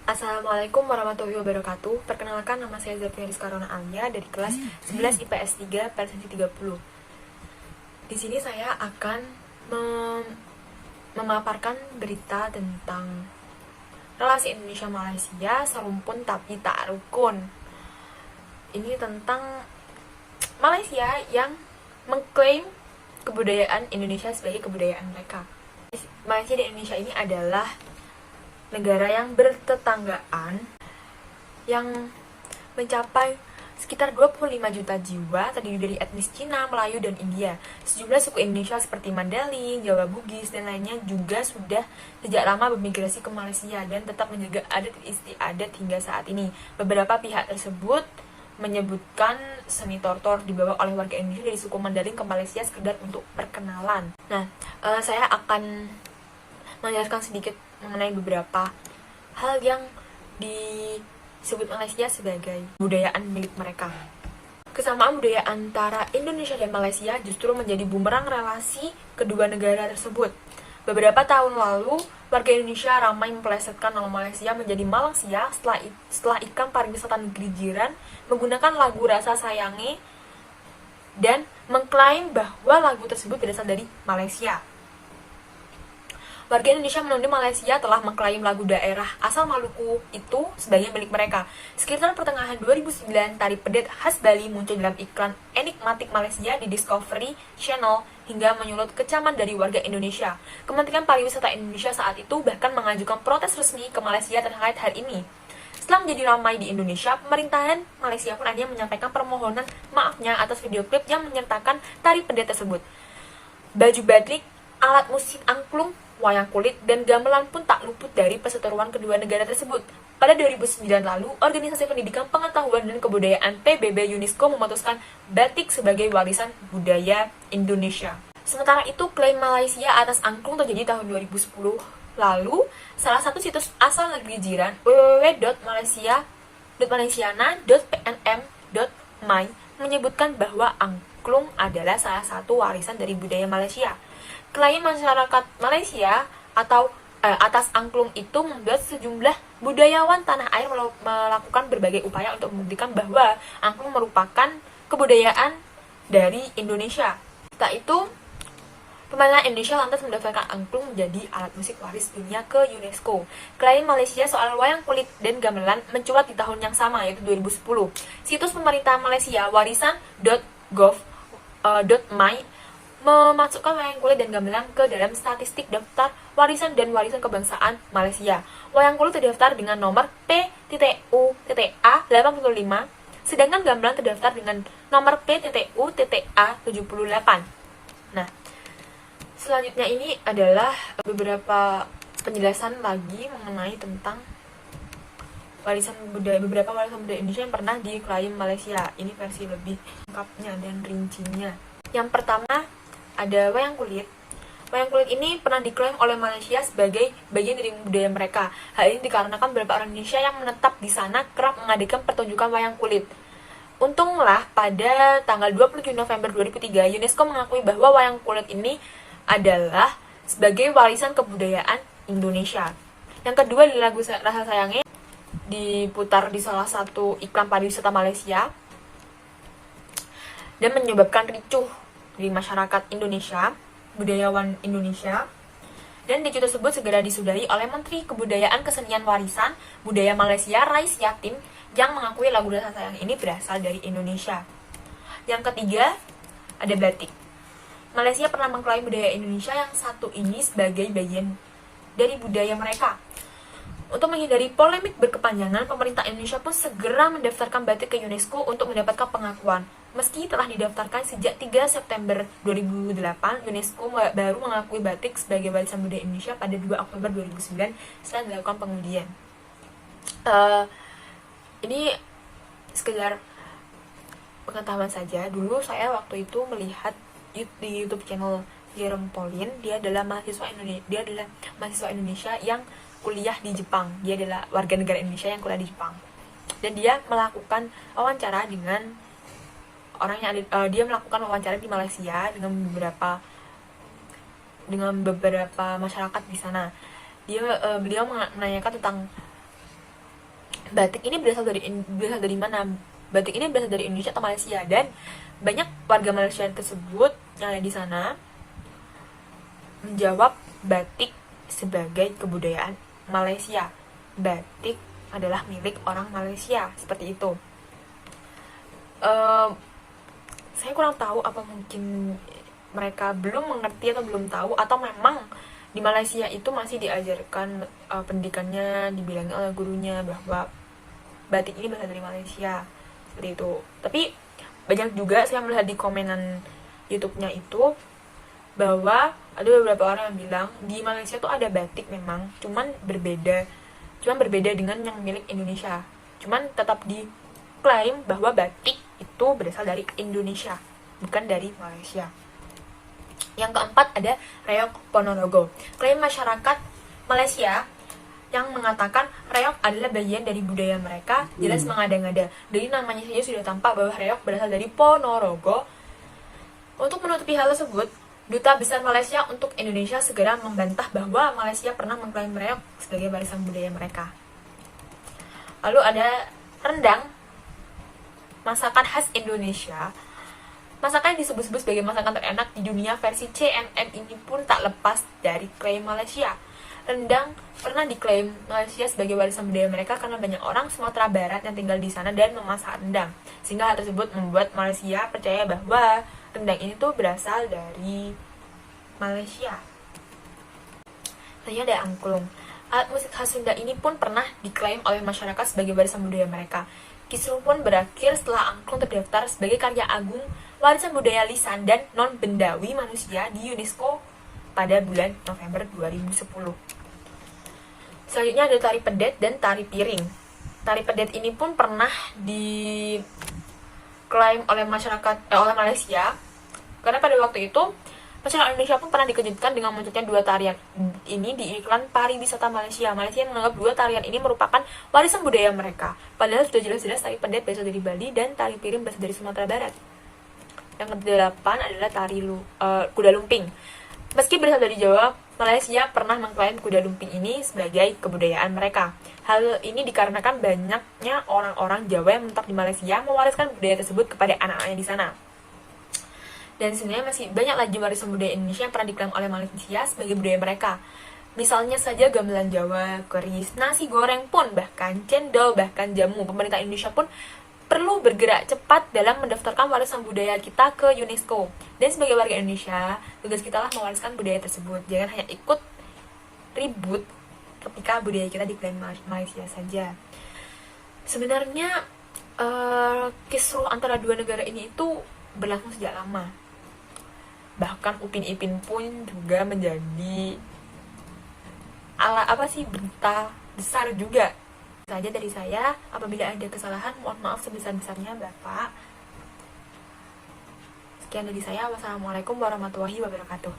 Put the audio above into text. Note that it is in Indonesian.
Assalamualaikum warahmatullahi wabarakatuh. Perkenalkan, nama saya Zafia Rizka Rona Alia dari kelas 11 IPS 3 Persensi 30. Di sini saya akan memaparkan berita tentang relasi Indonesia-Malaysia serumpun tapi tak rukun. Ini tentang Malaysia yang mengklaim kebudayaan Indonesia sebagai kebudayaan mereka. Malaysia dan Indonesia ini adalah negara yang bertetanggaan yang mencapai sekitar 25 juta jiwa, terdiri dari etnis Cina, Melayu, dan India. Sejumlah suku Indonesia seperti Mandailing, Jawa, Bugis, dan lainnya juga sudah sejak lama bermigrasi ke Malaysia dan tetap menjaga adat istiadat hingga saat ini. Beberapa pihak tersebut menyebutkan seni tortor dibawa oleh warga Indonesia dari suku Mandailing ke Malaysia sekedar untuk perkenalan. Nah, saya akan menjelaskan sedikit mengenai beberapa hal yang disebut Malaysia sebagai budayaan milik mereka. Kesamaan budaya antara Indonesia dan Malaysia justru menjadi bumerang relasi kedua negara tersebut. Beberapa tahun lalu, warga Indonesia ramai mempelesetkan nama Malaysia menjadi Malangsia setelah ikan pariwisata negeri jiran menggunakan lagu Rasa Sayangi dan mengklaim bahwa lagu tersebut berasal dari Malaysia. Warga Indonesia menuding Malaysia telah mengklaim lagu daerah asal Maluku itu sebagai milik mereka. Sekitar pertengahan 2009, tari pedet khas Bali muncul dalam iklan Enigmatik Malaysia di Discovery Channel hingga menyulut kecaman dari warga Indonesia. Kementerian Pariwisata Indonesia saat itu bahkan mengajukan protes resmi ke Malaysia terkait hal ini. Setelah menjadi ramai di Indonesia, pemerintahan Malaysia pun akhirnya menyampaikan permohonan maafnya atas video klip yang menyertakan tari pedet tersebut. Baju batik, alat musik angklung, wayang kulit, dan gamelan pun tak luput dari perseteruan kedua negara tersebut. Pada 2009 lalu, Organisasi Pendidikan Pengetahuan dan Kebudayaan PBB UNESCO memutuskan batik sebagai warisan budaya Indonesia. Sementara itu, klaim Malaysia atas angklung terjadi tahun 2010 lalu. Salah satu situs asal negeri jiran, www.malaysiana.pnm.my, menyebutkan bahwa angklung adalah salah satu warisan dari budaya Malaysia. Klaim masyarakat Malaysia atau atas angklung itu membuat sejumlah budayawan tanah air melakukan berbagai upaya untuk membuktikan bahwa angklung merupakan kebudayaan dari Indonesia. Setelah itu, pemerintah Indonesia lantas mendaftarkan angklung menjadi alat musik waris dunia ke UNESCO. Klaim Malaysia soal wayang kulit dan gamelan mencuat di tahun yang sama, yaitu 2010. Situs pemerintah Malaysia warisan.gov.my memasukkan wayang kulit dan gamelan ke dalam statistik daftar warisan dan warisan kebangsaan Malaysia. Wayang kulit terdaftar dengan nomor P.U.A85, sedangkan gamelan terdaftar dengan nomor P.U.A78. Nah, selanjutnya ini adalah beberapa penjelasan lagi mengenai tentang beberapa warisan budaya Indonesia yang pernah diklaim Malaysia. Ini versi lebih lengkapnya dan rincinya. Yang pertama, ada wayang kulit. Wayang kulit ini pernah diklaim oleh Malaysia sebagai bagian dari budaya mereka. Hal ini dikarenakan beberapa orang Indonesia yang menetap di sana kerap mengadakan pertunjukan wayang kulit. Untunglah pada tanggal 27 November 2003, UNESCO mengakui bahwa wayang kulit ini adalah sebagai warisan kebudayaan Indonesia. Yang kedua, di lagu Rasa Sayangi diputar di salah satu iklan pariwisata Malaysia dan menyebabkan ricuh di masyarakat Indonesia, budayawan Indonesia, dan ricuh tersebut segera disudahi oleh Menteri Kebudayaan Kesenian Warisan Budaya Malaysia, Rais Yatim, yang mengakui lagu Rasa Sayang ini berasal dari Indonesia. Yang ketiga, ada batik. Malaysia pernah mengklaim budaya Indonesia yang satu ini sebagai bagian dari budaya mereka. Untuk menghindari polemik berkepanjangan, pemerintah Indonesia pun segera mendaftarkan batik ke UNESCO untuk mendapatkan pengakuan. Meski telah didaftarkan sejak 3 September 2008, UNESCO baru mengakui batik sebagai warisan budaya Indonesia pada 2 Oktober 2009 setelah dilakukan pengujian. Ini sekedar pengetahuan saja. Dulu saya waktu itu melihat di YouTube channel Jerome Pauline. Dia adalah mahasiswa Indonesia yang kuliah di Jepang. Dia adalah warga negara Indonesia yang kuliah di Jepang. Dan dia melakukan wawancara dengan dia melakukan wawancara di Malaysia dengan beberapa masyarakat di sana. Beliau menanyakan tentang batik ini berasal dari mana? Batik ini berasal dari Indonesia atau Malaysia, dan banyak warga Malaysia tersebut yang ada di sana menjawab batik sebagai kebudayaan Malaysia. Batik adalah milik orang Malaysia, seperti itu. Saya kurang tahu, apa mungkin mereka belum mengerti atau belum tahu, atau memang di Malaysia itu masih diajarkan pendidikannya, dibilangi oleh gurunya bahwa batik ini berasal dari Malaysia, seperti itu. Tapi banyak juga saya melihat di komenan YouTube-nya itu bahwa ada beberapa orang yang bilang di Malaysia tuh ada batik memang, cuman berbeda dengan yang milik Indonesia. Cuman tetap diklaim bahwa batik itu berasal dari Indonesia, bukan dari Malaysia. Yang keempat ada Reog Ponorogo. Klaim masyarakat Malaysia yang mengatakan reog adalah bagian dari budaya mereka jelas mengada-ngada. Dari namanya saja sudah tampak bahwa reog berasal dari Ponorogo. Untuk menutupi hal tersebut, Duta Besar Malaysia untuk Indonesia segera membantah bahwa Malaysia pernah mengklaim reog sebagai warisan budaya mereka. Lalu ada rendang, masakan khas Indonesia. Masakan yang disebut-sebut sebagai masakan terenak di dunia versi CNN ini pun tak lepas dari klaim Malaysia. Rendang pernah diklaim Malaysia sebagai warisan budaya mereka karena banyak orang Sumatera Barat yang tinggal di sana dan memasak rendang. Sehingga hal tersebut membuat Malaysia percaya bahwa rendang ini tuh berasal dari Malaysia. Selanjutnya ada angklung. Alat musik khas Sunda ini pun pernah diklaim oleh masyarakat sebagai warisan budaya mereka. Kisruh pun berakhir setelah angklung terdaftar sebagai karya agung warisan budaya lisan dan non-bendawi manusia di UNESCO pada bulan November 2010. Selanjutnya ada tari pedet dan tari piring. Tari pedet ini pun pernah diklaim oleh oleh Malaysia, karena pada waktu itu masyarakat Indonesia pun pernah dikejutkan dengan munculnya dua tarian ini di iklan pariwisata Malaysia. Malaysia menganggap dua tarian ini merupakan warisan budaya mereka, padahal sudah jelas-jelas tari pedet berasal dari Bali dan tari piring berasal dari Sumatera Barat. Yang kedelapan adalah tari kuda lumping. Meski berasal dari Jawa, Malaysia pernah mengklaim kuda lumping ini sebagai kebudayaan mereka. Hal ini dikarenakan banyaknya orang-orang Jawa yang menetap di Malaysia mewariskan budaya tersebut kepada anak-anaknya di sana. Dan sebenarnya masih banyak lagi warisan budaya Indonesia yang pernah diklaim oleh Malaysia sebagai budaya mereka. Misalnya saja gamelan Jawa, keris, nasi goreng pun, bahkan cendol, bahkan jamu. Pemerintah Indonesia pun perlu bergerak cepat dalam mendaftarkan warisan budaya kita ke UNESCO. Dan sebagai warga Indonesia, tugas kita lah mewariskan budaya tersebut. Jangan hanya ikut ribut ketika budaya kita diklaim Malaysia saja. Sebenarnya kisruh antara dua negara ini itu berlangsung sejak lama. Bahkan Upin Ipin pun juga menjadi berita besar juga. Saja dari saya, apabila ada kesalahan mohon maaf sebesar-besarnya Bapak. Sekian dari saya, wassalamualaikum warahmatullahi wabarakatuh.